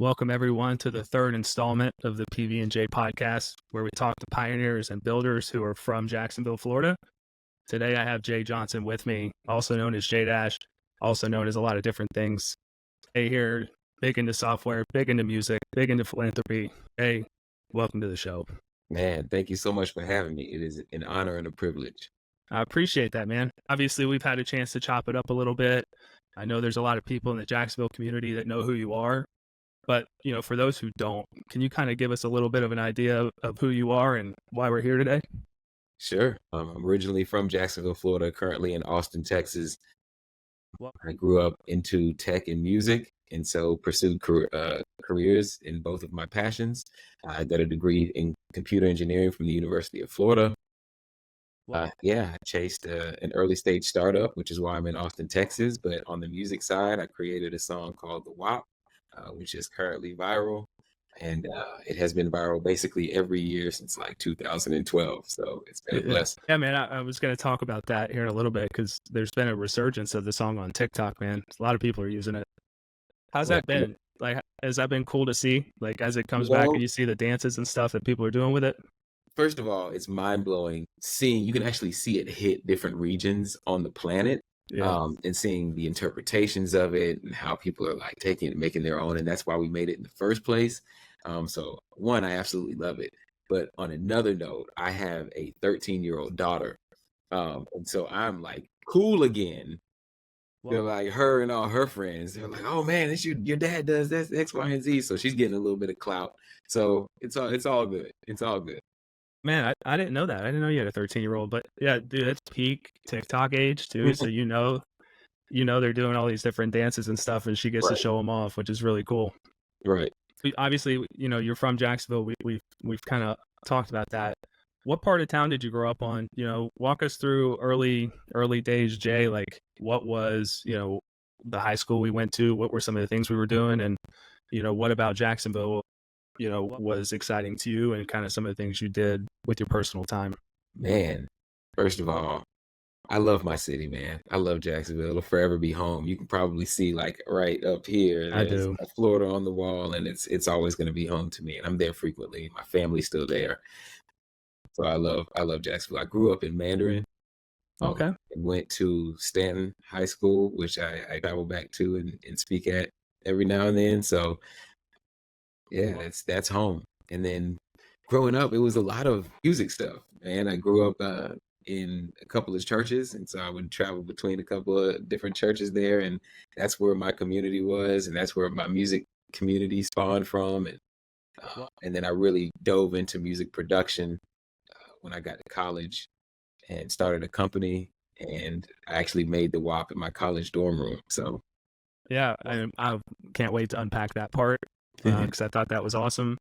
welcome everyone to the third installment of the PB&J podcast, where we talk to pioneers and builders who are from Jacksonville, Florida. Today I have Jay Johnson with me, also known as J Dash, also known as a lot of different things. Jay here, big into software, big into music, big into philanthropy. Hey, welcome to the show. Man, thank you so much for having me. It is an honor and a privilege. I appreciate that, man. Obviously, we've had a chance to chop it up a little bit. I know there's a lot of people in the Jacksonville community that know who you are. But, for those who don't, can you kind of give us a little bit of an idea of who you are and why we're here today? Sure. I'm originally from Jacksonville, Florida, currently in Austin, Texas. Well, I grew up into tech and music, and so pursued careers in both of my passions. I got a degree in computer engineering from the University of Florida. I chased an early stage startup, which is why I'm in Austin, Texas. But on the music side, I created a song called The WAP, which is currently viral. And it has been viral basically every year since like 2012. So it's been a blessing. Yeah, man, I was going to talk about that here in a little bit because there's been a resurgence of the song on TikTok, man. A lot of people are using it. How's that been? Like, has that been cool to see? Like, as it comes back and you see the dances and stuff that people are doing with it? First of all, it's mind-blowing seeing, you can actually see it hit different regions on the planet. And seeing the interpretations of it and how people are like taking it and making their own. And that's why we made it in the first place. So one, I absolutely love it. But on another note, I have a 13-year-old daughter. And so I'm like cool again. They're like her and all her friends. They're like, oh man, this your dad does this X, Y, and Z. So she's getting a little bit of clout. So it's all good. It's all good. Man, I didn't know that. I didn't know you had a 13-year-old, but yeah, dude, it's peak TikTok age too. So they're doing all these different dances and stuff, and she gets to show them off, which is really cool. Right. Obviously, you're from Jacksonville. We've kind of talked about that. What part of town did you grow up on? Walk us through early days, Jay. Like, what was the high school we went to? What were some of the things we were doing? And what about Jacksonville was exciting to you, and kind of some of the things you did with your personal time? Man, first of all, I love my city, man. I love Jacksonville. It'll forever be home. You can probably see like right up here. I do. Florida on the wall, and it's always going to be home to me. And I'm there frequently. My family's still there. So I love Jacksonville. I grew up in Mandarin. Okay. Went to Stanton High School, which I travel back to and speak at every now and then. So yeah, that's home. And then growing up, it was a lot of music stuff, man. I grew up in a couple of churches, and so I would travel between a couple of different churches there, and that's where my community was, and that's where my music community spawned from. And then I really dove into music production when I got to college and started a company, and I actually made the WAP in my college dorm room. So yeah, I can't wait to unpack that part because I thought that was awesome.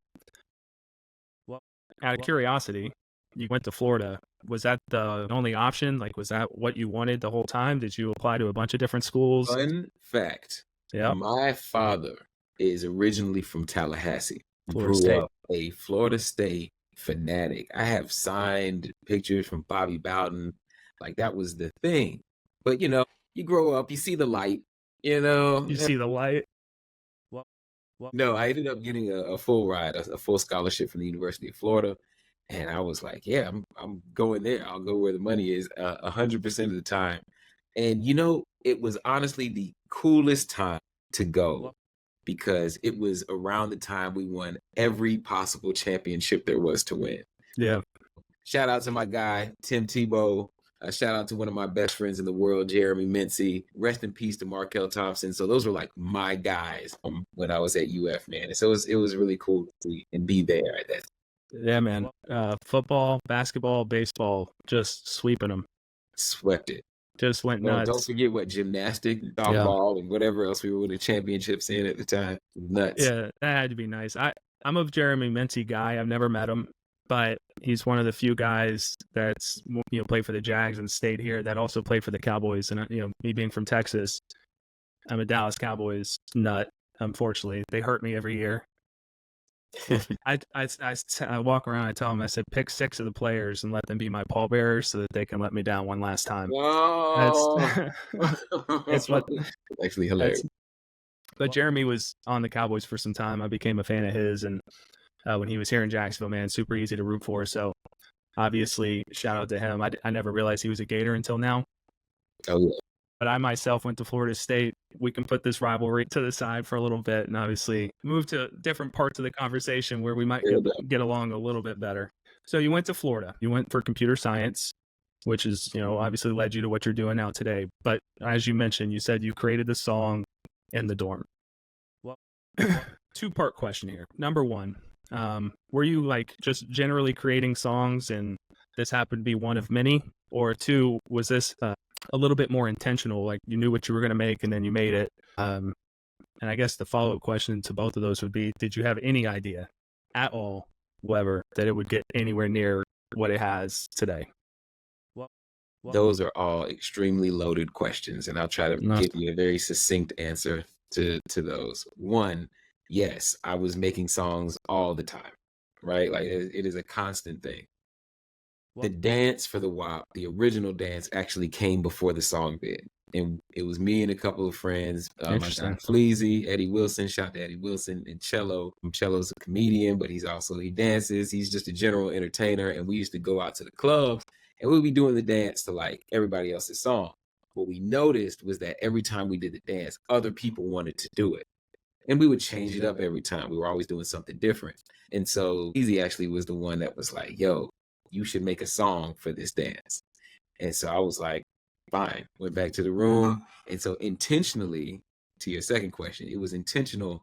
Well, out of curiosity, you went to Florida. Was that the only option? Like, was that what you wanted the whole time? Did you apply to a bunch of different schools? Fun fact. Yeah. My father is originally from Tallahassee. Florida State. Up a Florida State fanatic. I have signed pictures from Bobby Bowden. Like, that was the thing. But, you grow up, you see the light, You see the light? No, I ended up getting a full ride, a full scholarship from the University of Florida. And I was like, yeah, I'm going there. I'll go where the money is 100% of the time. And, it was honestly the coolest time to go because it was around the time we won every possible championship there was to win. Yeah. Shout out to my guy, Tim Tebow. Shout out to one of my best friends in the world, Jeremy Mincy. Rest in peace to Markel Thompson. So those were like my guys when I was at UF, man. So it was really cool to see and be there at that. Yeah, man. Football, basketball, baseball, just sweeping them. Swept it. Just went nuts. Don't forget what gymnastics, softball, and whatever else we were winning championships in at the time. Nuts. Yeah, that had to be nice. I'm a Jeremy Mincy guy. I've never met him, but he's one of the few guys that's played for the Jags and stayed here that also played for the Cowboys. And me being from Texas, I'm a Dallas Cowboys nut. Unfortunately, they hurt me every year. I walk around. I tell them, I said, pick 6 of the players and let them be my pallbearers so that they can let me down one last time. Oh, That's what actually hilarious. But Jeremy was on the Cowboys for some time. I became a fan of his, and when he was here in Jacksonville, man, super easy to root for. So obviously, shout out to him. I never realized he was a Gator until now. Oh yeah. But I myself went to Florida State. We can put this rivalry to the side for a little bit and obviously move to different parts of the conversation where we might get along a little bit better. So you went to Florida. You went for computer science, which is, obviously led you to what you're doing now today. But as you mentioned, you said you created the song in the dorm. Well, two-part question here. Number one, were you like just generally creating songs and this happened to be one of many? Or two, was this a little bit more intentional, like you knew what you were going to make and then you made it? And I guess the follow-up question to both of those would be, did you have any idea at all, whatever, that it would get anywhere near what it has today? Those are all extremely loaded questions, and I'll try to give you a very succinct answer to those. One, yes, I was making songs all the time, right? Like it is a constant thing. The dance for the WAP, the original dance, actually came before the song did. And it was me and a couple of friends. My guy Fleazy, Eddie Wilson, shout out to Eddie Wilson, and Cello. Cello's a comedian, but he dances. He's just a general entertainer. And we used to go out to the clubs and we'd be doing the dance to like everybody else's song. What we noticed was that every time we did the dance, other people wanted to do it. And we would change it up every time. We were always doing something different. And so Easy actually was the one that was like, yo, you should make a song for this dance. And so I was like, fine. Went back to the room. And so intentionally, to your second question, it was intentional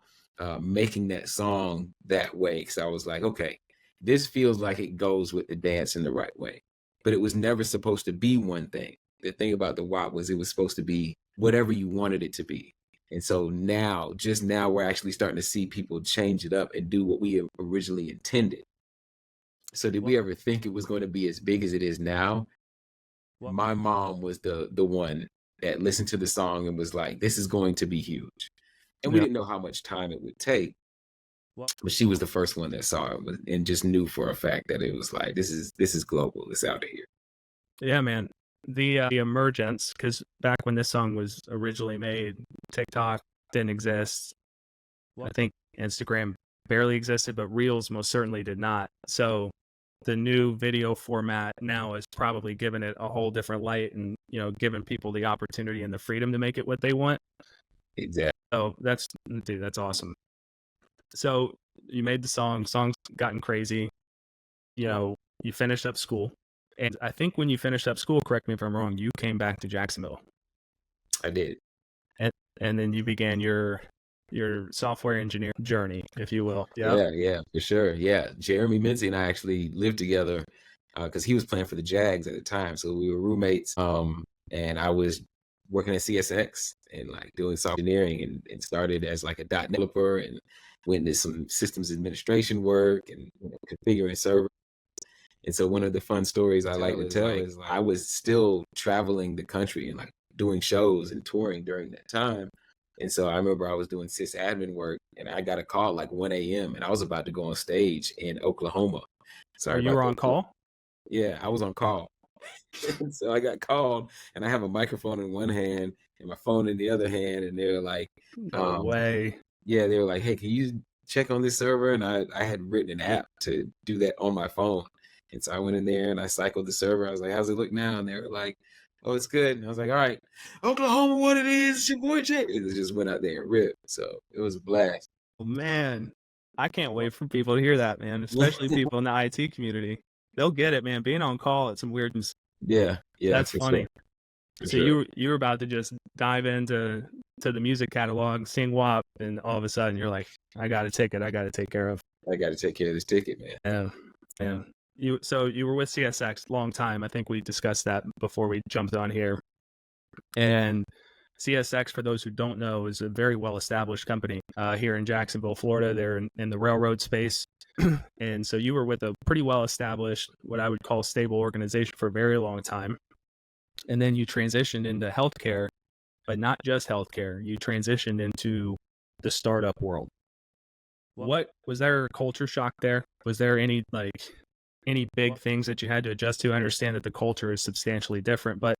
making that song that way. Because I was like, okay, this feels like it goes with the dance in the right way. But it was never supposed to be one thing. The thing about the WAP was it was supposed to be whatever you wanted it to be. And so just now, we're actually starting to see people change it up and do what we originally intended. So did we ever think it was going to be as big as it is now? My mom was the one that listened to the song and was like, this is going to be huge. And we didn't know how much time it would take. But she was the first one that saw it and just knew for a fact that it was like, this is global. It's out of here. Yeah, man. The emergence, because back when this song was originally made, TikTok didn't exist. I think Instagram barely existed, but Reels most certainly did not. So the new video format now is probably giving it a whole different light and, giving people the opportunity and the freedom to make it what they want. Exactly. So that's awesome. So you made the song's gotten crazy. You finished up school. And I think when you finished up school, correct me if I'm wrong, you came back to Jacksonville. I did. And then you began your software engineer journey, if you will. Yeah, for sure. Yeah. Jeremy Mincy and I actually lived together because he was playing for the Jags at the time. So we were roommates. And I was working at CSX and like doing software engineering and started as like a .NET developer and went into some systems administration work and configuring servers. And so one of the fun stories I like to tell is I was still traveling the country and like doing shows and touring during that time. And so I remember I was doing sysadmin work and I got a call like 1 a.m. and I was about to go on stage in Oklahoma. So you were on call? Yeah, I was on call. So I got called and I have a microphone in one hand and my phone in the other hand. And they were like, no way. Yeah, they were like, hey, can you check on this server? And I had written an app to do that on my phone. And so I went in there and I cycled the server. I was like, how's it look now? And they were like, oh, it's good. And I was like, all right, Oklahoma, what it is, it's your boy Jay. It just went out there and ripped. So it was a blast. Oh, man. I can't wait for people to hear that, man, especially people in the IT community. They'll get it, man. Being on call at some weird. Yeah. That's funny. Sure. So you were about to just dive into the music catalog, sing WAP, and all of a sudden you're like, I got a ticket I got to take care of. I got to take care of this ticket, man. Yeah. So you were with CSX long time. I think we discussed that before we jumped on here. And CSX, for those who don't know, is a very well-established company here in Jacksonville, Florida. They're in the railroad space. And so you were with a pretty well-established, what I would call stable organization for a very long time. And then you transitioned into healthcare, but not just healthcare. You transitioned into the startup world. What was there a culture shock there? Was there any big things that you had to adjust to? I understand that the culture is substantially different, but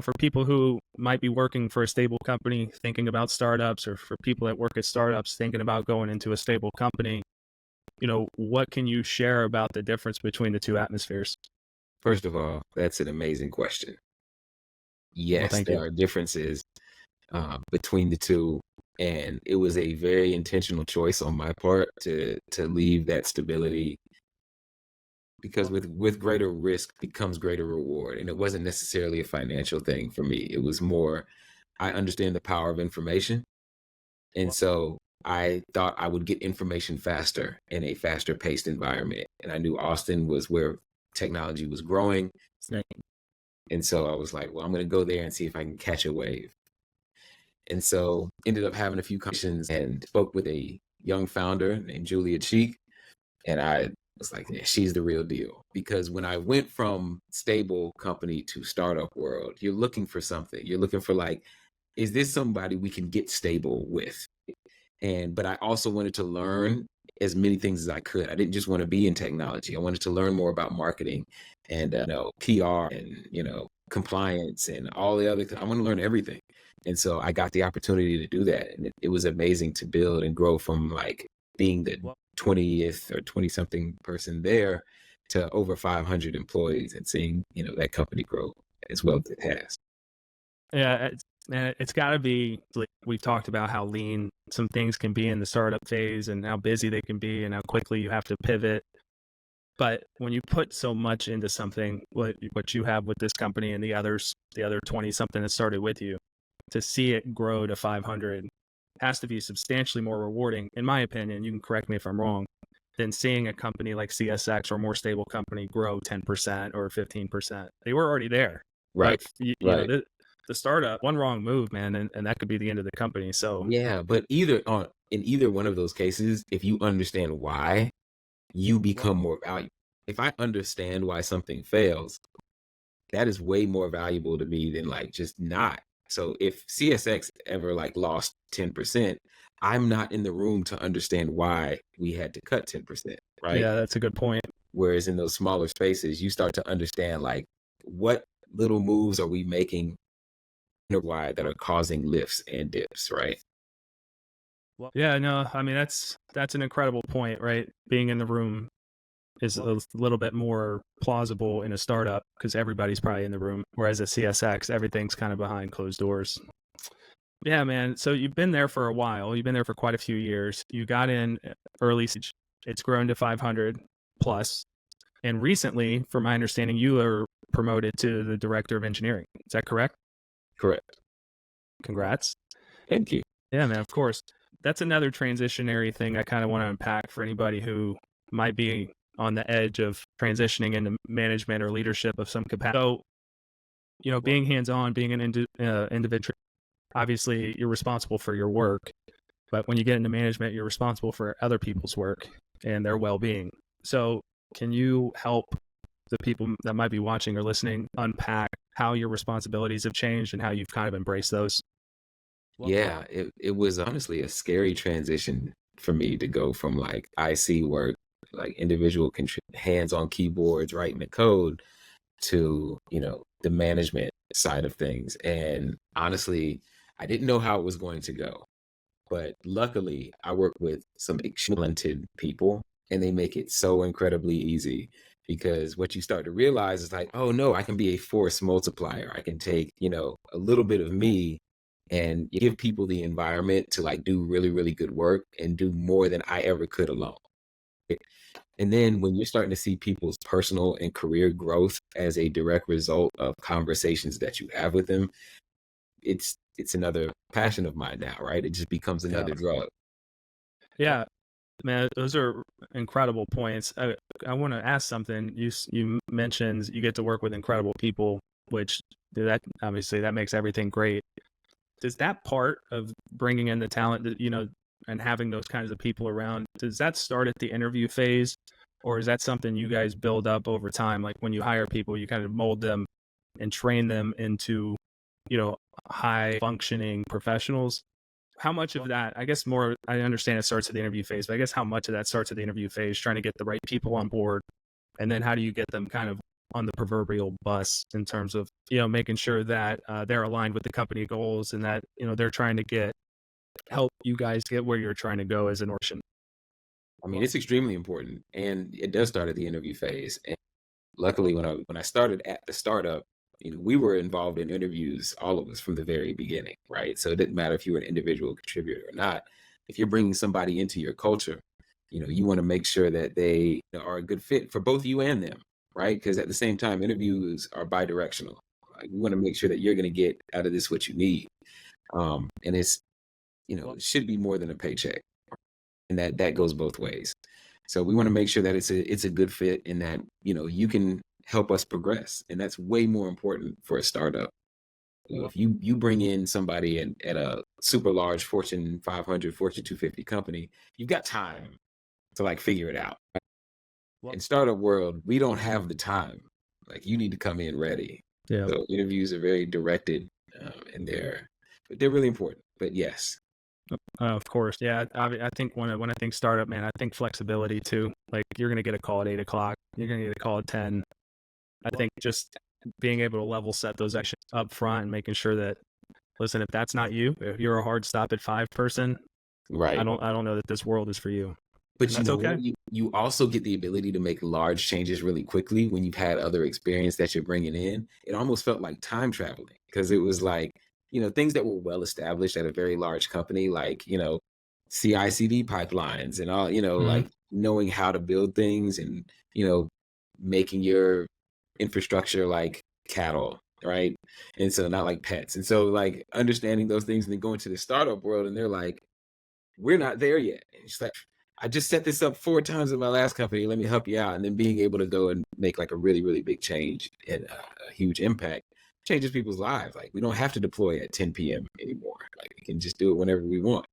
for people who might be working for a stable company, thinking about startups, or for people that work at startups, thinking about going into a stable company, what can you share about the difference between the two atmospheres? First of all, that's an amazing question. Well, Yes, thank there you. are differences between the two, and it was a very intentional choice on my part to leave that stability, because with greater risk becomes greater reward, and it wasn't necessarily a financial thing for me. It was more, I understand the power of information, and so I thought I would get information faster in a faster paced environment, and I knew Austin was where technology was growing, and so I was like, well, I'm going to go there and see if I can catch a wave. And so ended up having a few conversations and spoke with a young founder named Julia Cheek. And I was like, yeah, she's the real deal. Because when I went from stable company to startup world, you're looking for something. You're looking for, like, is this somebody we can get stable with? But I also wanted to learn as many things as I could. I didn't just want to be in technology. I wanted to learn more about marketing and PR and compliance and all the other. I want to learn everything. And so I got the opportunity to do that, and it was amazing to build and grow from, like, being the 20th or 20 something person there to over 500 employees, and seeing that company grow as well as it has. Yeah, it's got to be, like, we've talked about how lean some things can be in the startup phase and how busy they can be and how quickly you have to pivot. But when you put so much into something, what you have with this company and the other 20 something that started with you, to see it grow to 500 has to be substantially more rewarding, in my opinion. You can correct me if I'm wrong, than seeing a company like CSX or a more stable company grow 10% or 15%. They were already there. Right. But Right. the startup, one wrong move, man, and that could be the end of the company. So Yeah, but in either one of those cases, if you understand why, you become more valuable. If I understand why something fails, that is way more valuable to me than, like, just not. So if CSX ever, like, lost 10%, I'm not in the room to understand why we had to cut 10%, right? yeah, that's a good point. Whereas in those smaller spaces, you start to understand, like, what little moves are we making why that are causing lifts and dips, right? Yeah, no, I mean, that's an incredible point, right? Being in the room is a little bit more plausible in a startup because everybody's probably in the room, whereas at CSX, everything's kind of behind closed doors. Yeah, man. So you've been there for a while. You've been there for quite a few years. You got in early stage. It's grown to 500 plus. And recently, from my understanding, you are promoted to the director of engineering. Is that correct? Correct. Congrats. Thank you. Yeah, man, of course. That's another transitionary thing I kind of want to unpack for anybody who might be on the edge of transitioning into management or leadership of some capacity. So, being hands-on, being an individual, obviously you're responsible for your work, but when you get into management, you're responsible for other people's work and their well-being. So can you help the people that might be watching or listening unpack how your responsibilities have changed and how you've kind of embraced those? Yeah, it was honestly a scary transition for me to go from, like, IC work, like individual hands on keyboards writing the code, to the management side of things. And honestly, I didn't know how it was going to go, but luckily I work with some talented people, and they make it so incredibly easy, because what you start to realize is, like, oh no, I can be a force multiplier. I can take a little bit of me and give people the environment to, like, do really, really good work and do more than I ever could alone. And then when you're starting to see people's personal and career growth as a direct result of conversations that you have with them, it's another passion of mine now, right? It just becomes another drug. Yeah, man, those are incredible points. I want to ask something. You mentioned you get to work with incredible people, which that obviously that makes everything great. Does that part of bringing in the talent that and having those kinds of people around, does that start at the interview phase, or is that something you guys build up over time? Like when you hire people, you kind of mold them and train them into high functioning professionals. How much of that, I guess more, I understand it starts at the interview phase, but I guess how much of that starts at the interview phase, trying to get the right people on board, and then how do you get them kind of on the proverbial bus in terms of, making sure that they're aligned with the company goals and that, they're trying to help you guys get where you're trying to go as an organization. I mean, it's extremely important, and it does start at the interview phase. And luckily, when I started at the startup, we were involved in interviews, all of us from the very beginning, right? So it didn't matter if you were an individual contributor or not. If you're bringing somebody into your culture, you want to make sure that they are a good fit for both you and them, right? Because at the same time, interviews are bi-directional. Like, we want to make sure that you're going to get out of this what you need, and it's it should be more than a paycheck, and that goes both ways. So we want to make sure that it's a good fit and that you can help us progress, and that's way more important for a startup. If you bring in somebody at a super large Fortune 500, Fortune 250 company, you've got time to like figure it out. In startup world, we don't have the time. Like, you need to come in ready. Yeah. So interviews are very directed, and they're really important. But yes, Of course. Yeah. I think when I think startup, man, I think flexibility too. Like, you're going to get a call at 8 o'clock. You're going to get a call at 10. I think just being able to level set those actions up front and making sure that, listen, if that's not you, if you're a hard stop at 5 person, right. I don't know that this world is for you. But that's okay. You also get the ability to make large changes really quickly when you've had other experience that you're bringing in. It almost felt like time traveling, because it was like, things that were well established at a very large company, like, CI/CD pipelines and all, like knowing how to build things and, making your infrastructure like cattle, right? And so not like pets. And so like understanding those things and then going to the startup world and they're like, we're not there yet. And it's like, I just set this up 4 times in my last company. Let me help you out. And then being able to go and make like a really, really big change and a huge impact changes people's lives. Like, we don't have to deploy at 10 p.m. anymore. Like, we can just do it whenever we want.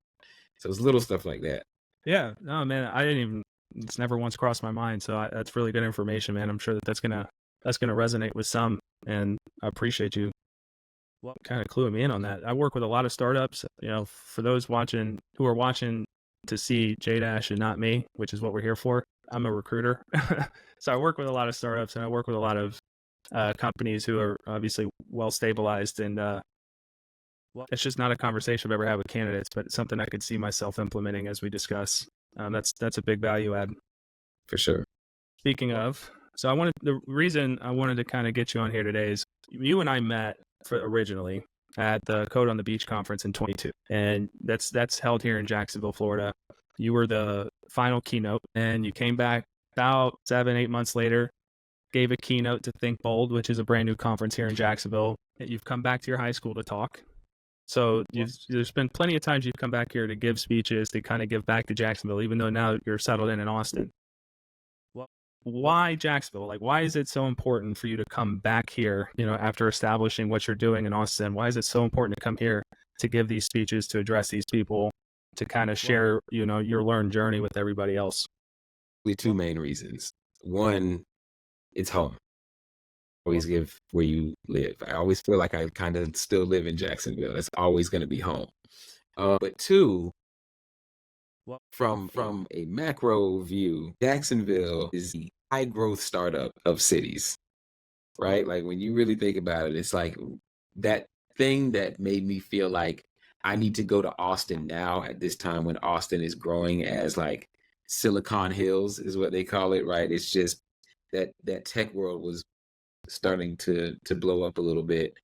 So it's little stuff like that. Yeah. No, man, it's never once crossed my mind. So that's really good information, man. I'm sure that's going to resonate with some. And I appreciate you kind of cluing me in on that. I work with a lot of startups, for those who are watching to see J-Dash and not me, which is what we're here for. I'm a recruiter. So I work with a lot of startups and I work with a lot of companies who are obviously well stabilized, and it's just not a conversation I've ever had with candidates, but it's something I could see myself implementing as we discuss. That's a big value add. For sure. Speaking of, so the reason I wanted to kind of get you on here today is you and I met originally at the Code on the Beach conference in 22, and that's held here in Jacksonville, Florida. You were the final keynote, and you came back about 7-8 months later, gave a keynote to Think Bold, which is a brand new conference here in Jacksonville. You've come back to your high school to talk. So there's been plenty of times you've come back here to give speeches, to kind of give back to Jacksonville, even though now you're settled in Austin. Why Jacksonville? Like, why is it so important for you to come back here, after establishing what you're doing in Austin? Why is it so important to come here to give these speeches, to address these people, to kind of share, your learned journey with everybody else? 2 main reasons. One, it's home. Always give where you live. I always feel like I kind of still live in Jacksonville. That's always going to be home. But 2, from a macro view, Jacksonville is the high growth startup of cities, right? Like, when you really think about it, it's like that thing that made me feel like I need to go to Austin now at this time when Austin is growing as like Silicon Hills is what they call it, right? It's just that tech world was starting to blow up a little bit.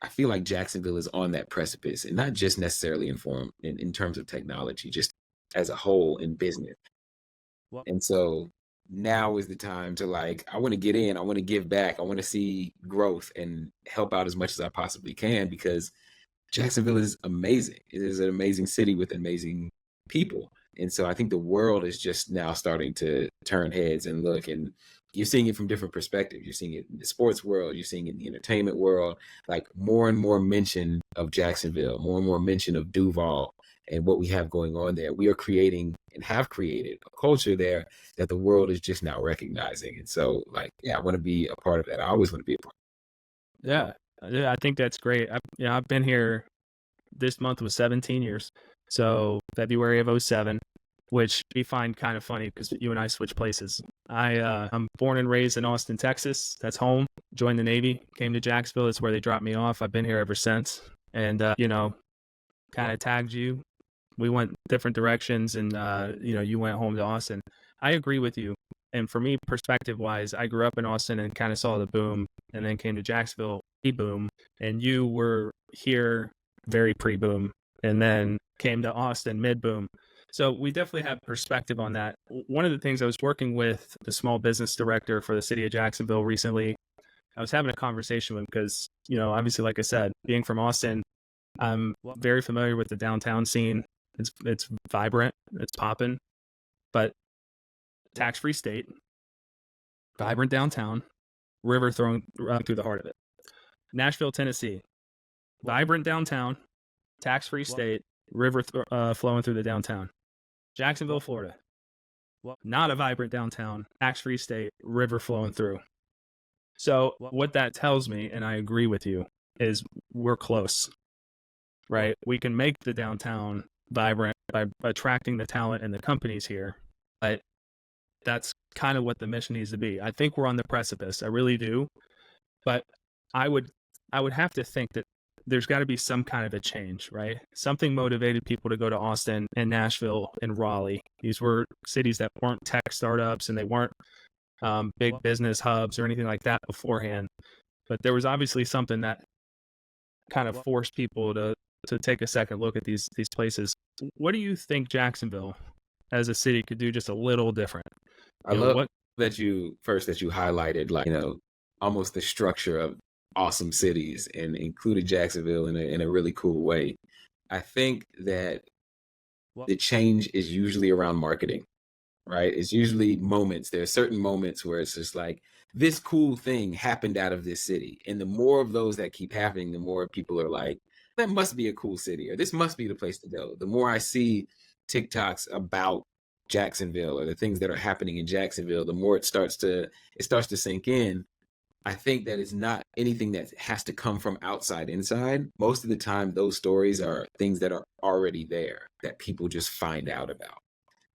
I feel like Jacksonville is on that precipice, and not just necessarily in terms of technology, just as a whole in business. And so now is the time to like, I want to get in, I want to give back, I want to see growth and help out as much as I possibly can, because Jacksonville is amazing. It is an amazing city with amazing people. And so I think the world is just now starting to turn heads and look, and you're seeing it from different perspectives. You're seeing it in the sports world, you're seeing it in the entertainment world, like more and more mention of Jacksonville, more and more mention of Duval and what we have going on there. We are creating and have created a culture there that the world is just now recognizing. And so, like, yeah, I want to be a part of that. I always want to be a part of that. Yeah, I think that's great. I've been here, this month was 17 years. So February of 07, which we find kind of funny because you and I switch places. I'm born and raised in Austin, Texas. That's home. Joined the Navy, came to Jacksonville. That's where they dropped me off. I've been here ever since. And, kind of tagged you. We went different directions, and, you went home to Austin. I agree with you. And for me, perspective-wise, I grew up in Austin and kind of saw the boom, and then came to Jacksonville, pre-boom, and you were here very pre-boom, and then came to Austin mid-boom. So we definitely have perspective on that. One of the things, I was working with the small business director for the city of Jacksonville recently. I was having a conversation with him because, obviously, like I said, being from Austin, I'm very familiar with the downtown scene. It's vibrant, it's popping, but tax-free state, vibrant downtown, river running through the heart of it. Nashville, Tennessee, vibrant downtown, tax-free state, river flowing through the downtown. Jacksonville, Florida, not a vibrant downtown, tax-free state, river flowing through. So what that tells me, and I agree with you, is we're close, right? We can make the downtown vibrant by attracting the talent and the companies here, but that's kind of what the mission needs to be. I think we're on the precipice. I really do. But I would have to think that there's got to be some kind of a change, right? Something motivated people to go to Austin and Nashville and Raleigh. These were cities that weren't tech startups, and they weren't big business hubs or anything like that beforehand. But there was obviously something that kind of forced people to take a second look at these places. What do you think Jacksonville as a city could do just a little different? I love that you highlighted, almost the structure of awesome cities and included Jacksonville in a really cool way. I think that the change is usually around marketing, right? It's usually moments. There are certain moments where it's just like, this cool thing happened out of this city. And the more of those that keep happening, the more people are like, that must be a cool city, or this must be the place to go. The more I see TikToks about Jacksonville or the things that are happening in Jacksonville, the more it starts to sink in. I think that it's not anything that has to come from outside inside. Most of the time, those stories are things that are already there that people just find out about.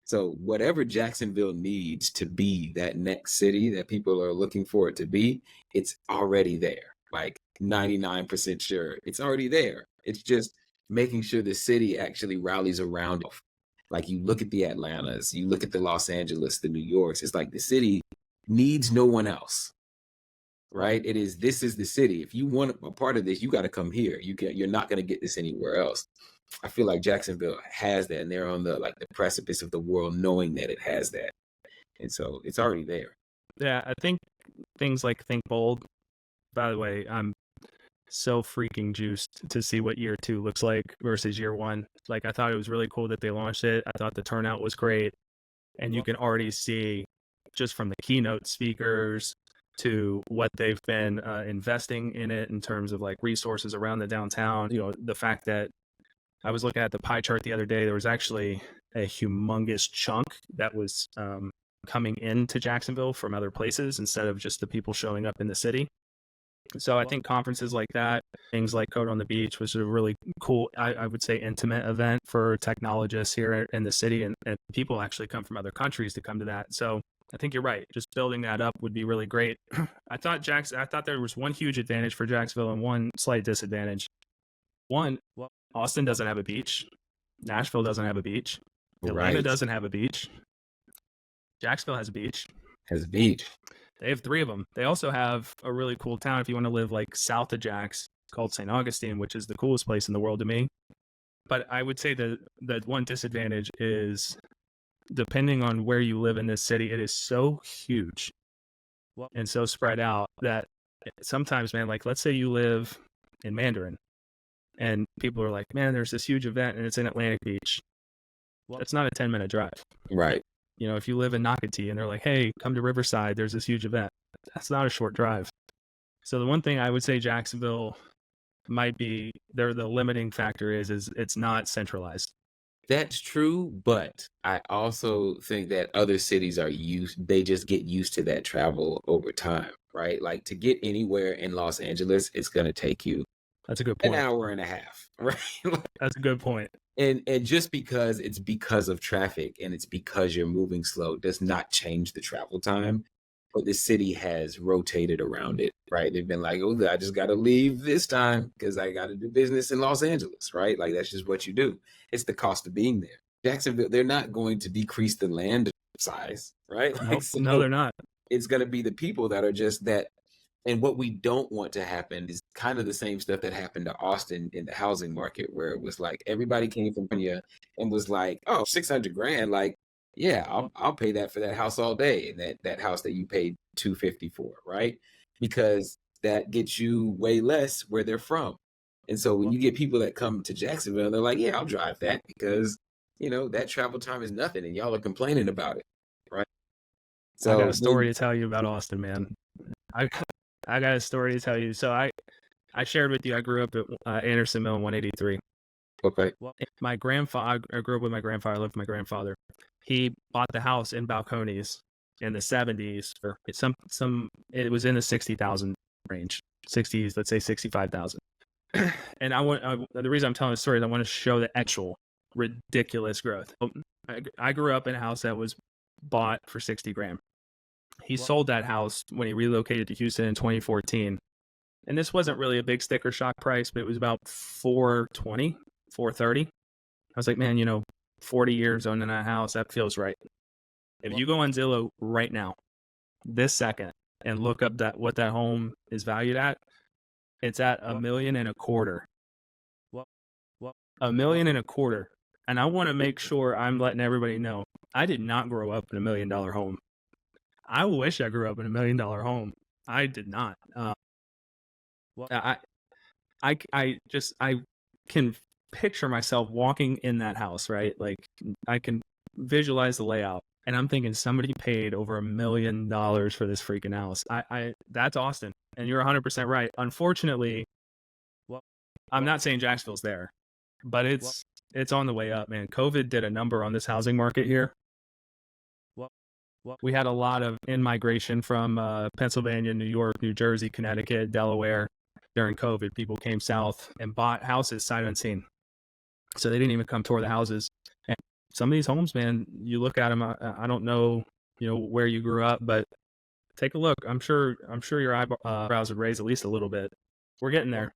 So whatever Jacksonville needs to be that next city that people are looking for it to be, it's already there. Like 99% sure it's already there. It's just making sure the city actually rallies around it. Like, you look at the Atlantas, you look at the Los Angeles, the New Yorks, it's like the city needs no one else, right? This is the city. If you want a part of this, you got to come here. You're not going to get this anywhere else. I feel like Jacksonville has that, and they're on the precipice of the world knowing that it has that. And so it's already there. Yeah, I think things like Think Bold, by the way, I'm so freaking juiced to see what year 2 looks like versus year 1. Like, I thought it was really cool that they launched it. I thought the turnout was great. And you can already see, just from the keynote speakers to what they've been investing in it in terms of like resources around the downtown, the fact that I was looking at the pie chart the other day, there was actually a humongous chunk that was coming into Jacksonville from other places instead of just the people showing up in the city. So I think conferences like that, things like Code on the Beach, was a really cool, I would say, intimate event for technologists here in the city, and people actually come from other countries to come to that. So I think you're right. Just building that up would be really great. I thought there was one huge advantage for Jacksonville and one slight disadvantage. One, Austin doesn't have a beach. Nashville doesn't have a beach. Atlanta doesn't have a beach. Jacksonville has a beach. They have 3 of them. They also have a really cool town if you want to live like south of Jax, called St. Augustine, which is the coolest place in the world to me. But I would say that one disadvantage is, depending on where you live in this city, it is so huge and so spread out that sometimes, man, like, let's say you live in Mandarin and people are like, man, there's this huge event and it's in Atlantic Beach. It's not a 10-minute drive. Right. If you live in Nocatee and they're like, hey, come to Riverside, there's this huge event. That's not a short drive. So the one thing I would say Jacksonville might be, the limiting factor is it's not centralized. That's true, but I also think that other cities they just get used to that travel over time, right? Like, to get anywhere in Los Angeles, it's going to take you That's a good an point. hour and a half, right? That's a good point. And just because it's because of traffic and it's because you're moving slow does not change the travel time. But the city has rotated around it, right? They've been like, oh, I just got to leave this time because I got to do business in Los Angeles, right? Like that's just what you do. It's the cost of being there. Jacksonville, they're not going to decrease the land size, right? Nope. So No, they're not. it's going to be the people that are just that. And what we don't want to happen is kind of the same stuff that happened to Austin in the housing market, where it was like everybody came from Kenya and was like, oh, 600 grand. Like, yeah, I'll pay that for that house all day. And that house that you paid 250 for, right? Because that gets you way less where they're from. And so when you get people that come to Jacksonville, they're like, yeah, I'll drive that because, that travel time is nothing and y'all are complaining about it, right? I got So a story to tell you about Austin, man. I got a story to tell you. So I shared with you, I grew up at Anderson Mill in 183. okay. My grandfather, I grew up with my grandfather, I lived with my grandfather. He bought the house in Balcones in the 70s for it was in the 60,000 range, 60s, let's say 65,000. And the reason I'm telling the story is I want to show the actual ridiculous growth. I grew up in a house that was bought for 60 grand. He sold that house when he relocated to Houston in 2014. And this wasn't really a big sticker shock price, but it was about 420, 430. I was like, man, 40 years owning that house, that feels right. If you go on Zillow right now, this second, and look up what that home is valued at, it's at $1.25 million. $1.25 million. And I want to make sure I'm letting everybody know I did not grow up in $1 million home. I wish I grew up in $1 million home. I did not. I can picture myself walking in that house, right? Like I can visualize the layout, and I'm thinking somebody paid over $1 million for this freaking house. That's Austin, and you're 100% right. Unfortunately, I'm not saying Jacksonville's there, but it's on the way up, man. COVID did a number on this housing market here. We had a lot of in-migration from Pennsylvania, New York, New Jersey, Connecticut, Delaware. During COVID, people came south and bought houses sight unseen. So they didn't even come tour the houses. And some of these homes, man, you look at them, I don't know, where you grew up, but take a look. I'm sure your eyebrows would raise at least a little bit. We're getting there.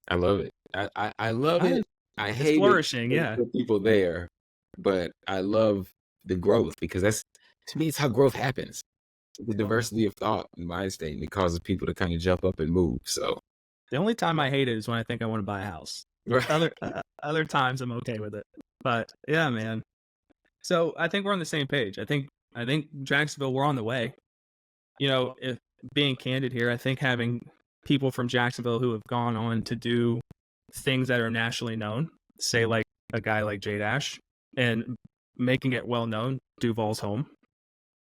I love it. I love it. I hate flourishing, it yeah. for people there, but I love the growth because to me, it's how growth happens. The diversity of thought and mind state, and it causes people to kind of jump up and move. So the only time I hate it is when I think I want to buy a house. right. Other times I'm okay with it. But yeah, man. So I think we're on the same page. I think Jacksonville, we're on the way. If being candid here, I think having people from Jacksonville who have gone on to do things that are nationally known, say like a guy like J Dash, and making it well known, Duval's home,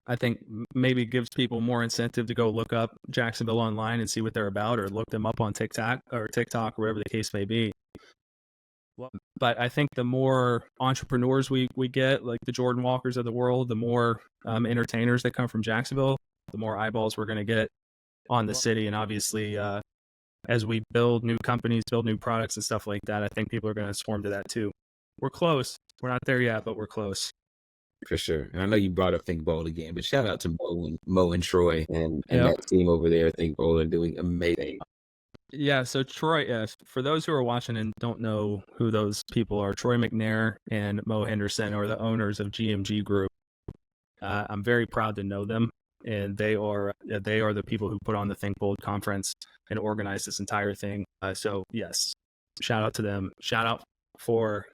I think maybe gives people more incentive to go look up Jacksonville online and see what they're about, or look them up on TikTok or wherever the case may be. But I think the more entrepreneurs we get, like the Jordan Walkers of the world, the more entertainers that come from Jacksonville, the more eyeballs we're going to get on the city. And obviously, as we build new companies, build new products and stuff like that, I think people are going to swarm to that too. We're close. We're not there yet, but we're close. For sure. And I know you brought up Think Bold again, but shout out to Mo and Troy and that team over there. Think Bold are doing amazing. Yeah, so Troy, for those who are watching and don't know who those people are, Troy McNair and Mo Henderson are the owners of GMG Group. I'm very proud to know them, and they are the people who put on the Think Bold conference and organized this entire thing. So yes, shout out to them. Shout out for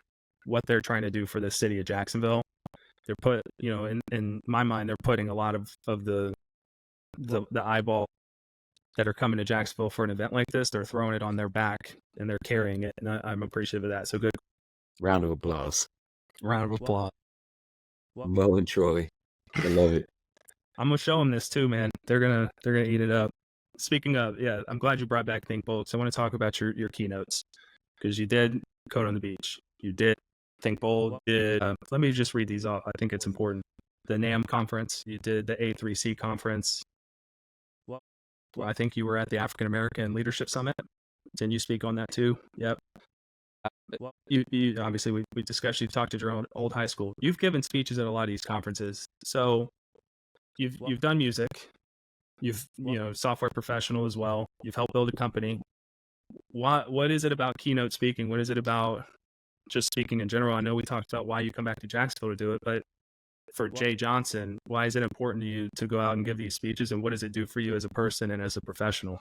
what they're trying to do for the city of Jacksonville. They're in my mind, they're putting a lot of the eyeball that are coming to Jacksonville for an event like this. They're throwing it on their back and they're carrying it. And I'm appreciative of that. So good. Round of applause. Round of applause. Mo and Troy. I love it. I'm going to show them this too, man. They're going to eat it up. Speaking of, yeah, I'm glad you brought back Think Bold. So I want to talk about your keynotes, because you did Code on the Beach. You did Think Bold. Let me just read these off. I think it's important. The NAM conference. You did the A3C conference. I think you were at the African American Leadership Summit. Can you speak on that too? Yep. You obviously we discussed, you've talked to your old high school. You've given speeches at a lot of these conferences. So you've done music. You've software professional as well. You've helped build a company. What is it about keynote speaking? What is it about just speaking in general? I know we talked about why you come back to Jacksonville to do it, but for Jay Johnson, why is it important to you to go out and give these speeches, and what does it do for you as a person and as a professional?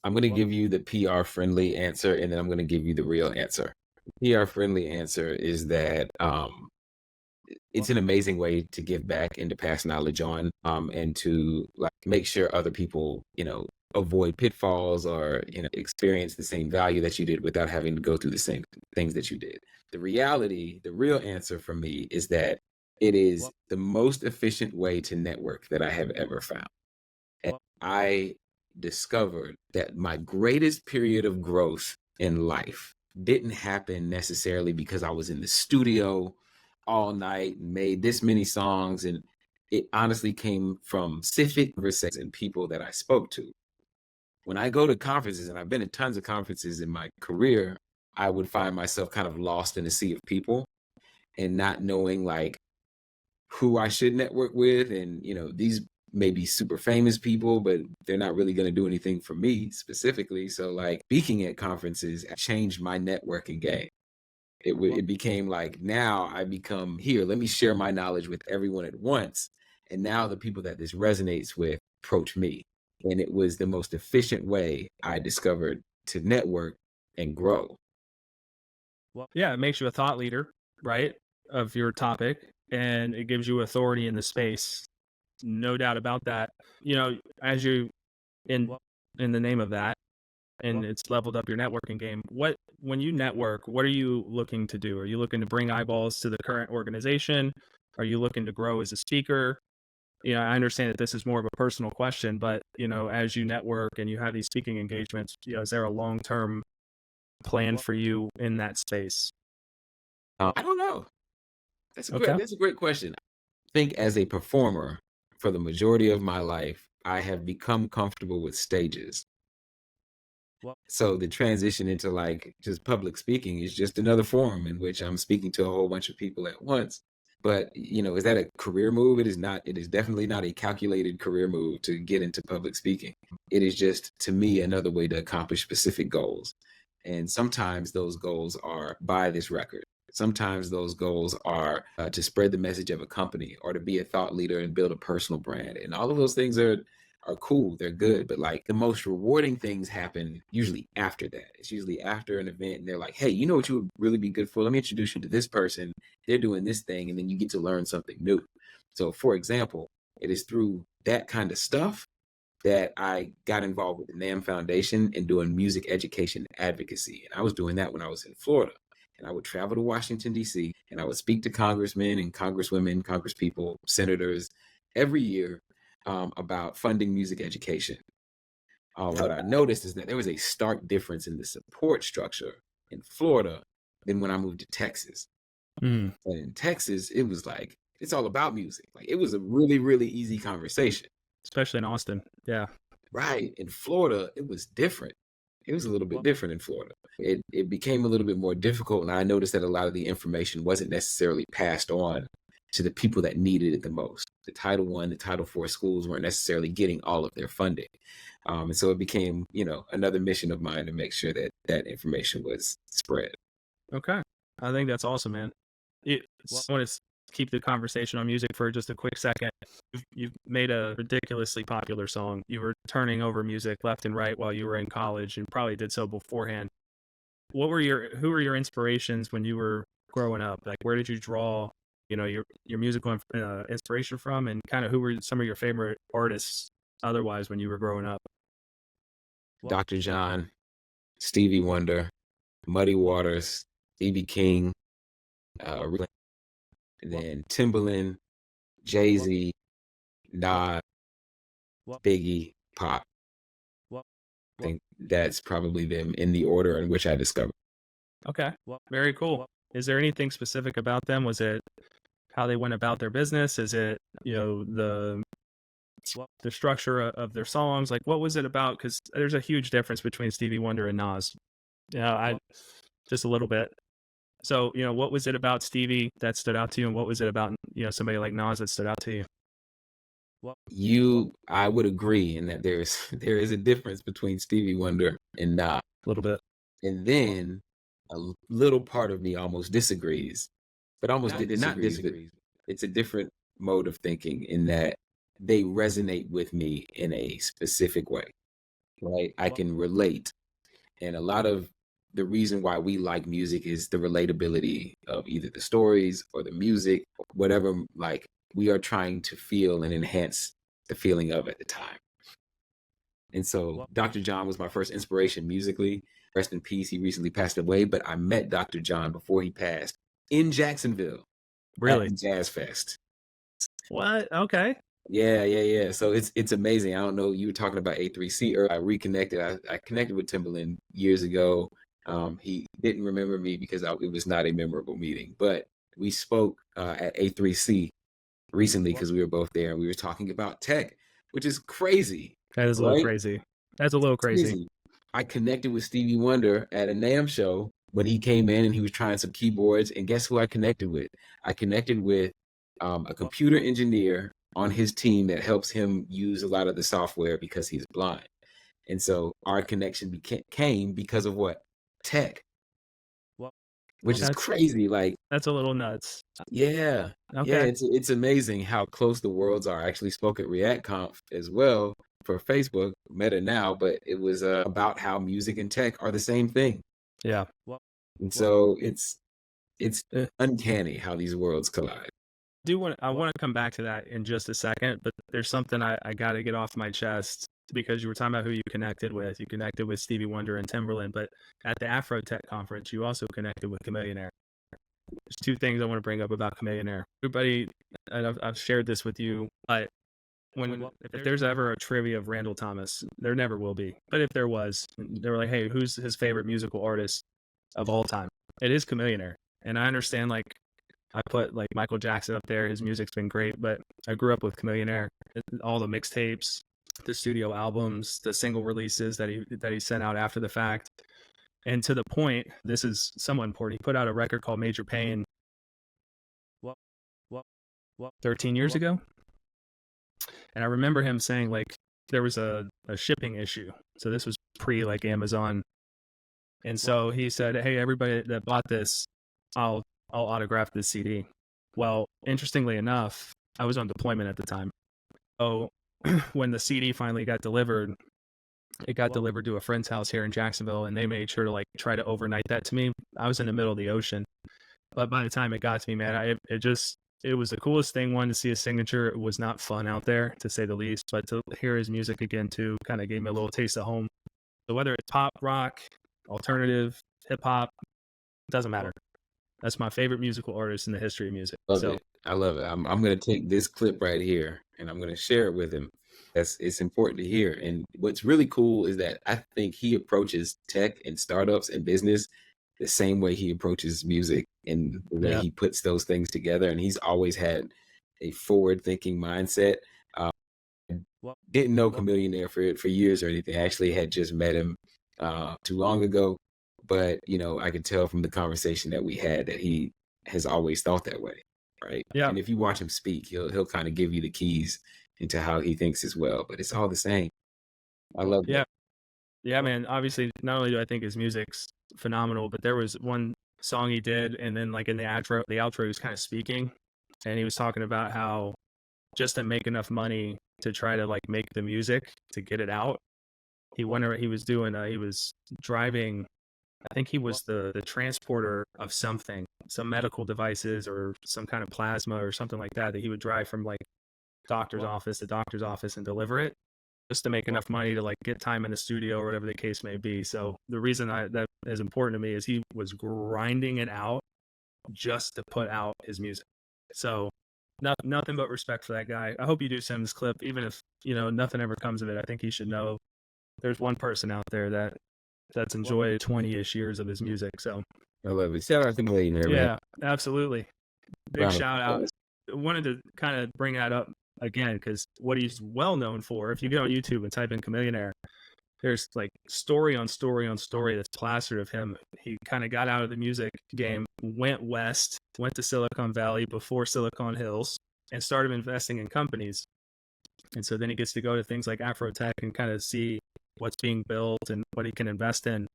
I'm going to give you the PR friendly answer, and then I'm going to give you the real answer. The PR friendly answer is that it's an amazing way to give back and to pass knowledge on, and to like make sure other people, avoid pitfalls or experience the same value that you did without having to go through the same things that you did. The real answer for me is that it is the most efficient way to network that I have ever found. And I discovered that my greatest period of growth in life didn't happen necessarily because I was in the studio all night and made this many songs. And it honestly came from specific conversations and people that I spoke to. When I go to conferences, and I've been to tons of conferences in my career, I would find myself kind of lost in a sea of people and not knowing like who I should network with. And, these may be super famous people, but they're not really going to do anything for me specifically. So like speaking at conferences changed my networking game. It became like, now I become here. Let me share my knowledge with everyone at once. And now the people that this resonates with approach me. And it was the most efficient way I discovered to network and grow. Well, yeah, it makes you a thought leader, right, of your topic, and it gives you authority in the space. No doubt about that. As you in the name of that, and it's leveled up your networking game. When you network, what are you looking to do? Are you looking to bring eyeballs to the current organization? Are you looking to grow as a speaker? I understand that this is more of a personal question, but as you network and you have these speaking engagements, is there a long-term plan for you in that space? I don't know. That's a great question. I think as a performer, for the majority of my life, I have become comfortable with stages. So the transition into like just public speaking is just another forum in which I'm speaking to a whole bunch of people at once. But, is that a career move? It is not. It is definitely not a calculated career move to get into public speaking. It is just, to me, another way to accomplish specific goals. And sometimes those goals are buy this record. Sometimes those goals are to spread the message of a company or to be a thought leader and build a personal brand. And all of those things are cool. They're good. But like the most rewarding things happen usually after that. It's usually after an event and they're like, hey, you know what you would really be good for? Let me introduce you to this person. They're doing this thing. And then you get to learn something new. So for example, it is through that kind of stuff that I got involved with the NAM Foundation and doing music education advocacy. And I was doing that when I was in Florida. And I would travel to Washington, D.C., and I would speak to congressmen and congresswomen, congresspeople, senators every year about funding music education. What I noticed is that there was a stark difference in the support structure in Florida than when I moved to Texas. And in Texas, it was like, it's all about music. Like it was a really, really easy conversation. Especially in Austin. Yeah. Right. In Florida, it was different. It was a little bit different in Florida. It became a little bit more difficult. And I noticed that a lot of the information wasn't necessarily passed on to the people that needed it the most. The Title I, the Title IV schools weren't necessarily getting all of their funding. And so it became, another mission of mine to make sure that that information was spread. Okay. I think that's awesome, man. I want to keep the conversation on music for just a quick second. You've made a ridiculously popular song. You were turning over music left and right while you were in college, and probably did so beforehand. Who were your inspirations when you were growing up? Like, where did you draw, your musical inspiration from, and kind of who were some of your favorite artists otherwise when you were growing up? Dr. John, Stevie Wonder, Muddy Waters, B.B. King, and then Timbaland, Jay-Z, Nas, Biggie, Pop. I think that's probably them in the order in which I discovered. Okay, very cool. Is there anything specific about them? Was it how they went about their business? Is it, the the structure of their songs. Like, what was it about? Because there's a huge difference between Stevie Wonder and Nas. I just a little bit. So, what was it about Stevie that stood out to you, and what was it about, somebody like Nas that stood out to you? I would agree in that there is a difference between Stevie Wonder and Nas. A little bit. And then a little part of me almost disagrees, but almost not disagrees. It's a different mode of thinking in that they resonate with me in a specific way, right? I can relate. And a lot of the reason why we like music is the relatability of either the stories or the music, whatever, like we are trying to feel and enhance the feeling of at the time. And so Dr. John was my first inspiration musically. Rest in peace. He recently passed away, but I met Dr. John before he passed in Jacksonville. Really? At the Jazz Fest. What? Okay. Yeah. So it's amazing. I don't know. You were talking about A3C, or I reconnected. I connected with Timberland years ago. He didn't remember me because it was not a memorable meeting, but we spoke at A3C recently because we were both there and we were talking about tech, which is crazy. That is a little crazy. That's a little crazy. I connected with Stevie Wonder at a NAMM show when he came in and he was trying some keyboards. And guess who I connected with? I connected with a computer engineer on his team that helps him use a lot of the software because he's blind. And so our connection came because of what? Tech. Which is crazy. Like, that's a little nuts. Yeah. Okay. Yeah, it's amazing how close the worlds are. I actually spoke at ReactConf as well for Facebook, Meta now, but it was about how music and tech are the same thing. Yeah. And so it's uncanny how these worlds collide. I want to come back to that in just a second, but there's something I got to get off my chest because you were talking about who you connected with. You connected with Stevie Wonder and Timberland, but at the Afro Tech conference, you also connected with Jameyel. There's two things I want to bring up about Jameyel. Everybody, and I've shared this with you, but if there's ever a trivia of Randall Thomas, there never will be. But if there was, they were like, hey, who's his favorite musical artist of all time? It is Jameyel. And I understand, like, I put like Michael Jackson up there. His music's been great, but I grew up with Jameyel. All the mixtapes, the studio albums, the single releases that he sent out after the fact. And to the point, this is somewhat important. He put out a record called Major Pain 13 years ago. And I remember him saying, like, there was a shipping issue. So this was pre like Amazon. And so he said, hey, everybody that bought this, I'll autograph this CD. Well, interestingly enough, I was on deployment at the time. So when the CD finally got delivered, it got delivered to a friend's house here in Jacksonville, and they made sure to like try to overnight that to me. I was in the middle of the ocean, but by the time it got to me, man, it was the coolest thing. One, to see his signature. It was not fun out there, to say the least, but to hear his music again too kind of gave me a little taste of home. So whether it's pop, rock, alternative, hip hop, doesn't matter. That's my favorite musical artist in the history of music. I love it. I'm going to take this clip right here and I'm going to share it with him. It's important to hear. And what's really cool is that I think he approaches tech and startups and business the same way he approaches music, and the way he puts those things together. And he's always had a forward-thinking mindset. Didn't know Chameleonaire for years or anything. I actually had just met him too long ago. But, I could tell from the conversation that we had that he has always thought that way, right? Yeah. And if you watch him speak, he'll kind of give you the keys into how he thinks as well. But it's all the same. I love that. Yeah, man. Obviously, not only do I think his music's phenomenal, but there was one song he did, and then like in the outro he was kind of speaking, and he was talking about how just to make enough money to try to like make the music to get it out, he was driving. I think he was the transporter of something, some medical devices or some kind of plasma or something like that he would drive from like doctor's office to doctor's office and deliver it just to make enough money to like get time in the studio or whatever the case may be. So the reason that is important to me is he was grinding it out just to put out his music. So nothing but respect for that guy. I hope you do send this clip, even if, nothing ever comes of it. I think he should know there's one person out there that's enjoyed 20-ish years of his music. So I love it. Shout out to Millionaire, man. Yeah, absolutely. Big shout out. I wanted to kind of bring that up again, because what he's well known for, if you go on YouTube and type in Chameleonaire, there's like story on story on story that's plastered of him. He kind of got out of the music game, went west, went to Silicon Valley before Silicon Hills, and started investing in companies. And so then he gets to go to things like Afrotech and kind of see what's being built and what he can invest in.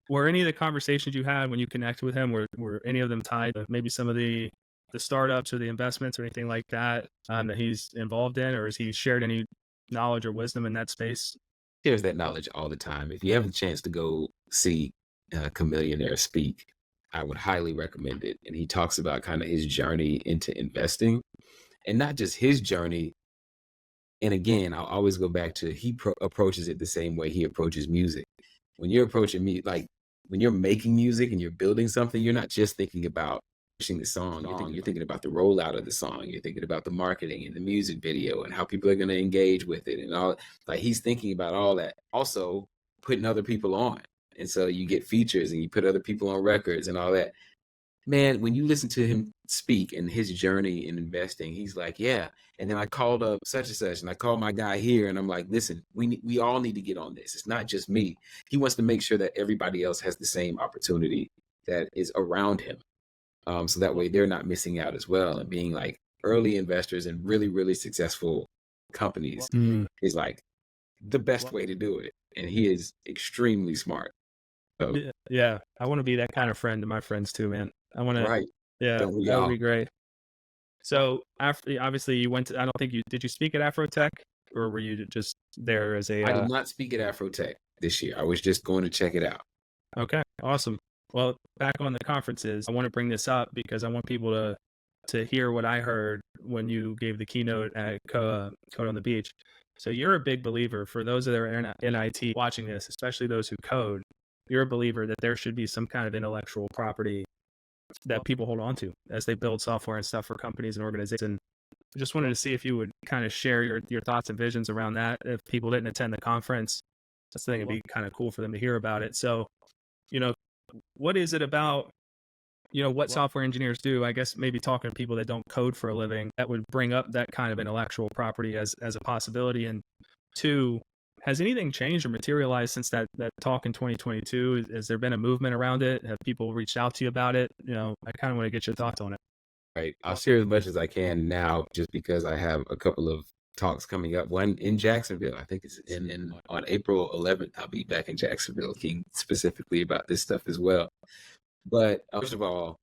Were any of the conversations you had when you connected with him, were any of them tied to maybe some of the startups or the investments or anything like that that he's involved in, or has he shared any knowledge or wisdom in that space? Shares that knowledge all the time. If you have a chance to go see Chameleonaire speak, I would highly recommend it. And he talks about kind of his journey into investing, and not just his journey. And again, I'll always go back to he approaches it the same way he approaches music. When you're approaching me, like when you're making music and you're building something, you're not just thinking about pushing the song. You're thinking about the rollout of the song. You're thinking about the marketing and the music video and how people are going to engage with it and all. Like he's thinking about all that. Also, putting other people on, and so you get features and you put other people on records and all that. Man, when you listen to him speak and his journey in investing, he's like, yeah. And then I called up such and such, and I called my guy here, and I'm like, listen, we all need to get on this. It's not just me. He wants to make sure that everybody else has the same opportunity that is around him, so that way they're not missing out as well. And being like early investors in really, really successful companies is like the best way to do it. And he is extremely smart. So, Yeah, I want to be that kind of friend to my friends too, man. I want to, right. yeah, Don't we that would all? be great. So after, obviously you went to, I don't think did you speak at Afrotech, or were you just there as a, I did not speak at Afrotech this year. I was just going to check it out. okay, awesome. Well, back on the conferences, I want to bring this up because I want people to hear what I heard when you gave the keynote at Code on the Beach. So you're a big believer, for those that are in IT watching this, especially those who code, you're a believer that there should be some kind of intellectual property that people hold on to as they build software and stuff for companies and organizations. And I just wanted to see if you would kind of share your thoughts and visions around that. If people didn't attend the conference, I think it'd be kind of cool for them to hear about it. So, what is it about, what software engineers do? I guess maybe talking to people that don't code for a living, that would bring up that kind of intellectual property as a possibility. And two, has anything changed or materialized since that talk in 2022? Has there been a movement around it? Have people reached out to you about it? I kind of want to get your thoughts on it. Right. I'll share as much as I can now, just because I have a couple of talks coming up. One in Jacksonville. I think it's in on April 11th. I'll be back in Jacksonville, talking specifically about this stuff as well. But first of all,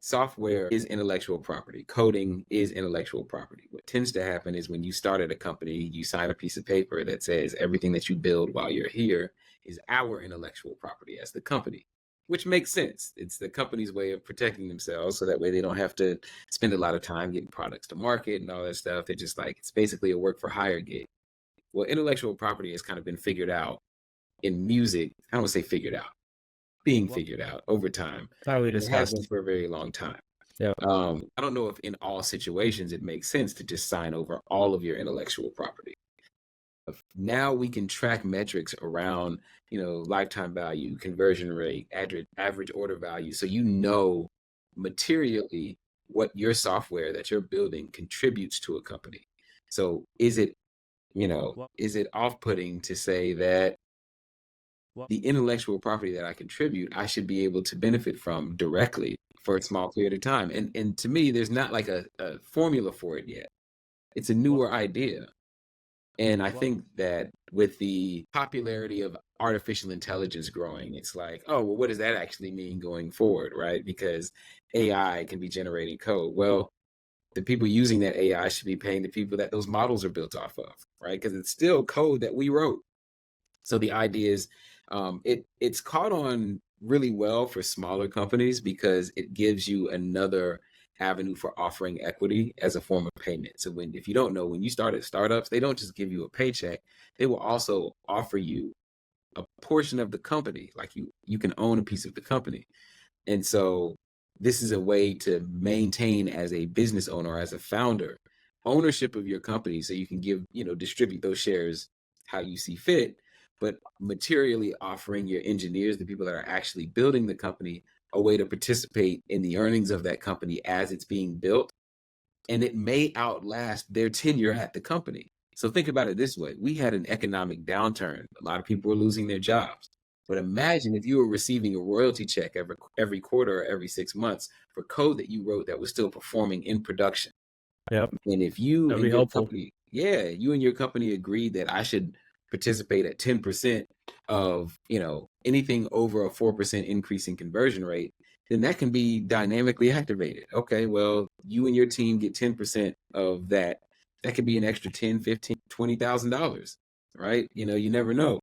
software is intellectual property. Coding is intellectual property. What tends to happen is when you start at a company, you sign a piece of paper that says everything that you build while you're here is our intellectual property as the company, which makes sense. It's the company's way of protecting themselves, so that way they don't have to spend a lot of time getting products to market and all that stuff. They're just like, it's basically a work for hire gig. Well, intellectual property has kind of been figured out in music. I don't want to say figured out, being figured out over time. Totally It has discussed. been for a very long time. Yeah. I don't know if in all situations it makes sense to just sign over all of your intellectual property. Now we can track metrics around, lifetime value, conversion rate, average order value. So materially what your software that you're building contributes to a company. So is it off-putting to say that the intellectual property that I contribute, I should be able to benefit from directly for a small period of time? And to me, there's not like a formula for it yet. It's a newer idea. And I think that with the popularity of artificial intelligence growing, it's like, oh, well, what does that actually mean going forward, right? Because AI can be generating code. Well, the people using that AI should be paying the people that those models are built off of, right? Because it's still code that we wrote. So the idea is, it's caught on really well for smaller companies because it gives you another avenue for offering equity as a form of payment. So if you don't know, when you start at startups, they don't just give you a paycheck. They will also offer you a portion of the company. Like you can own a piece of the company. And so this is a way to maintain, as a business owner, as a founder, ownership of your company, so you can distribute those shares how you see fit, but materially offering your engineers, the people that are actually building the company, a way to participate in the earnings of that company as it's being built. and it may outlast their tenure at the company. So think about it this way. We had an economic downturn. A lot of people were losing their jobs. But imagine if you were receiving a royalty check every quarter or every 6 months for code that you wrote that was still performing in production. Yep. And if you That'd and be your helpful. company, yeah, you and your company agreed that I should participate at 10% of, anything over a 4% increase in conversion rate, then that can be dynamically activated. Okay, well, you and your team get 10% of that. That could be an extra 10, 15, $20,000, right? You never know.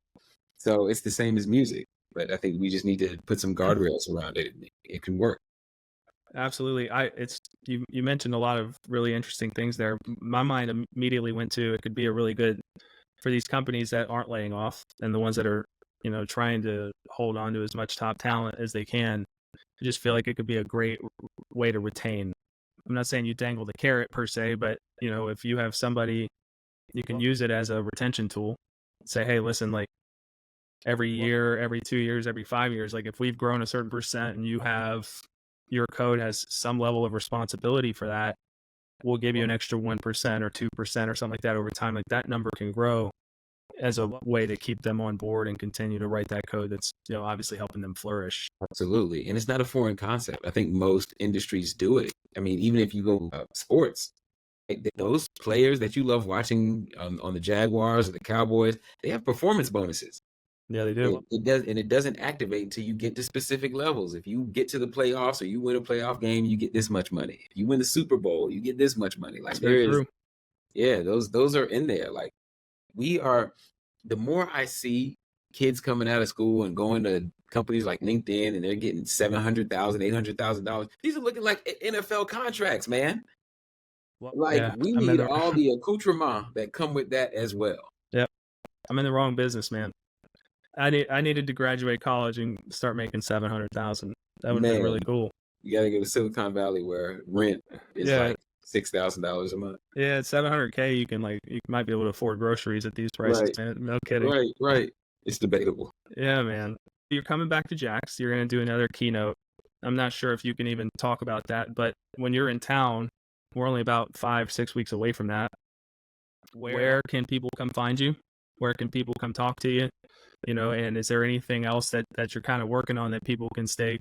So it's the same as music, but I think we just need to put some guardrails around it. It can work. Absolutely. You mentioned a lot of really interesting things there. My mind immediately went to it could be a really good for these companies that aren't laying off and the ones that are, trying to hold on to as much top talent as they can. I just feel like it could be a great way to retain. I'm not saying you dangle the carrot per se, but if you have somebody, you can use it as a retention tool. Say, hey, listen, like every year, every 2 years, every 5 years, like if we've grown a certain percent and your code has some level of responsibility for that, we'll give you an extra 1% or 2% or something like that over time. Like that number can grow as a way to keep them on board and continue to write that code that's obviously helping them flourish. Absolutely. And it's not a foreign concept. I think most industries do it. I mean, even if you go sports, those players that you love watching on the Jaguars or the Cowboys, they have performance bonuses. Yeah, they do. It doesn't activate until you get to specific levels. If you get to the playoffs or you win a playoff game, you get this much money. If you win the Super Bowl, you get this much money. Like That's very true. yeah, those are in there. Like the more I see kids coming out of school and going to companies like LinkedIn and they're getting $700,000, $800,000. These are looking like NFL contracts, man. Like Yeah, we need all the accoutrement that come with that as well. Yep. I'm in the wrong business, man. I needed to graduate college and start making $700,000. That would have been really cool. You got to go to Silicon Valley where rent is like $6,000 a month. Yeah, at $700K, you might be able to afford groceries at these prices, man. No kidding. Right. It's debatable. Yeah, man. You're coming back to Jax. You're going to do another keynote. I'm not sure if you can even talk about that, but when you're in town, we're only about 5-6 weeks away from that. Where can people come find you? Where can people come talk to you? And is there anything else that you're kind of working on that people can stay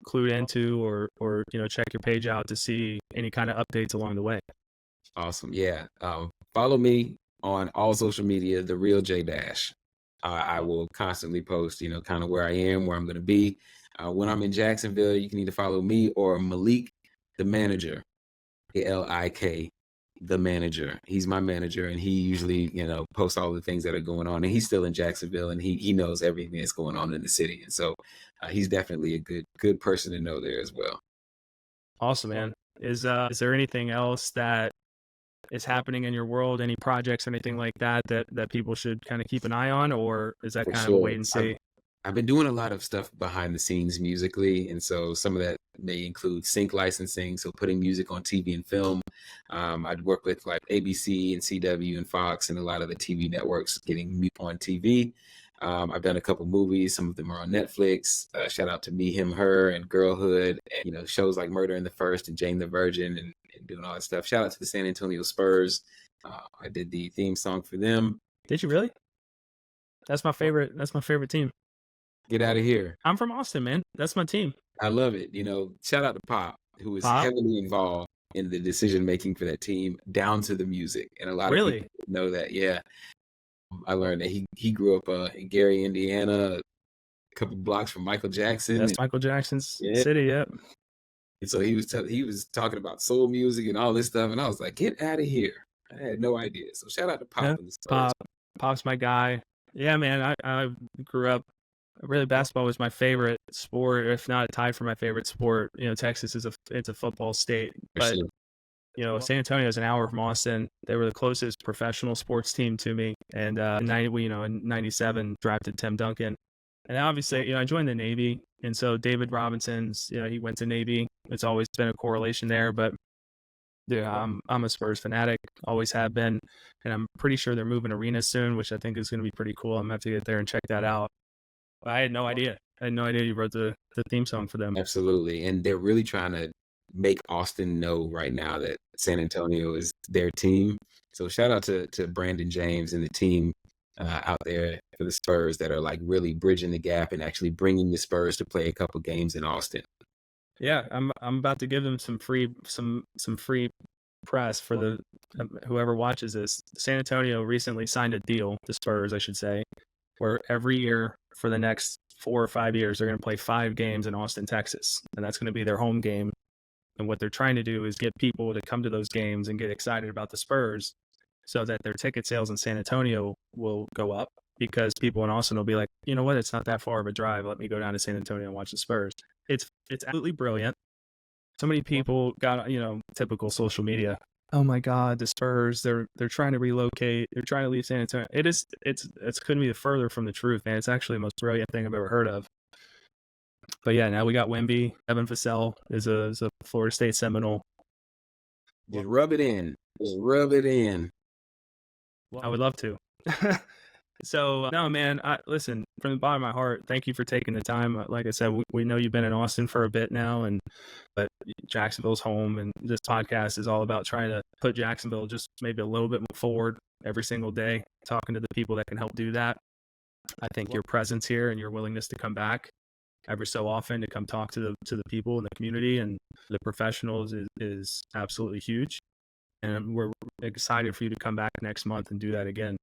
clued into or check your page out to see any kind of updates along the way? Awesome. Yeah. Follow me on all social media, The Real J Dash. I will constantly post, kind of where I am, where I'm going to be. When I'm in Jacksonville, you can either follow me or Malik, the manager, Alik, the manager. He's my manager, and he usually, posts all the things that are going on. And he's still in Jacksonville, and he knows everything that's going on in the city. And so he's definitely a good person to know there as well. Awesome, man. Is there anything else that is happening in your world? Any projects, anything like that people should kind of keep an eye on, or is that kind of a wait and see? I've been doing a lot of stuff behind the scenes musically, and so some of that may include sync licensing, so putting music on TV and film. I'd work with like ABC and CW and Fox and a lot of the TV networks getting me on TV. I've done a couple movies. Some of them are on Netflix. Shout out to Me, Him, Her, and Girlhood. And, shows like Murder in the First and Jane the Virgin and doing all that stuff. Shout out to the San Antonio Spurs. I did the theme song for them. Did you really? That's my favorite team. Get out of here. I'm from Austin, man. That's my team. I love it. Shout out to Pop, who is heavily involved in the decision making for that team, down to the music. And a lot of people know that. Yeah. I learned that he grew up in Gary, Indiana, a couple blocks from Michael Jackson. That's Michael Jackson's city, yep. And so he was talking about soul music and all this stuff, and I was like, get out of here. I had no idea. So shout out to Pop. Yeah, Pop's my guy. Yeah, man, I grew up, really basketball was my favorite sport, if not tied for my favorite sport. Texas it's a football state, but San Antonio is an hour from Austin. They were the closest professional sports team to me. And in 97 drafted Tim Duncan. And obviously, I joined the Navy. And so David Robinson's, he went to Navy. It's always been a correlation there. But I'm a Spurs fanatic, always have been. And I'm pretty sure they're moving arenas soon, which I think is going to be pretty cool. I'm going to have to get there and check that out. But I had no idea. You wrote the theme song for them. Absolutely. And they're really trying to make Austin know right now that San Antonio is their team. So shout out to Brandon James and the team out there for the Spurs that are like really bridging the gap and actually bringing the Spurs to play a couple games in Austin. Yeah, I'm about to give them some free press for the whoever watches this. San Antonio recently signed a deal, the Spurs, I should say, where every year for the next 4 or 5 years they're going to play 5 games in Austin, Texas, and that's going to be their home game. And what they're trying to do is get people to come to those games and get excited about the Spurs, so that their ticket sales in San Antonio will go up, because people in Austin will be like, you know what, it's not that far of a drive. Let me go down to San Antonio and watch the Spurs. It's absolutely brilliant. So many people got, typical social media. Oh my God, the Spurs, they're trying to relocate. They're trying to leave San Antonio. It's couldn't be further from the truth, man. It's actually the most brilliant thing I've ever heard of. But yeah, now we got Wemby. Evan Vassell is a Florida State Seminole. Just rub it in. Just rub it in. I would love to. So, no, man, listen, from the bottom of my heart, thank you for taking the time. Like I said, we know you've been in Austin for a bit now, but Jacksonville's home, and this podcast is all about trying to put Jacksonville just maybe a little bit more forward every single day, talking to the people that can help do that. I think your presence here and your willingness to come back every so often to come talk to the people in the community and the professionals is absolutely huge. And we're excited for you to come back next month and do that again.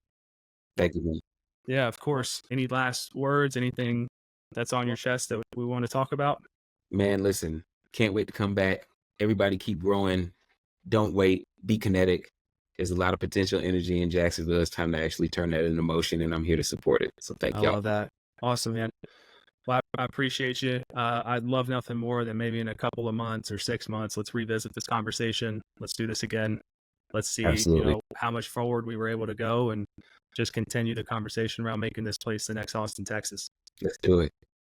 Thank you, man. Yeah, of course. Any last words, anything that's on your chest that we want to talk about? Man, listen, can't wait to come back. Everybody keep growing. Don't wait. Be kinetic. There's a lot of potential energy in Jacksonville. It's time to actually turn that into motion, and I'm here to support it. So thank y'all. I love that. Awesome, man. Well, I appreciate you. I'd love nothing more than maybe in a couple of months or 6 months, let's revisit this conversation. Let's do this again. Let's see, how much forward we were able to go, and just continue the conversation around making this place the next Austin, Texas. Let's do it.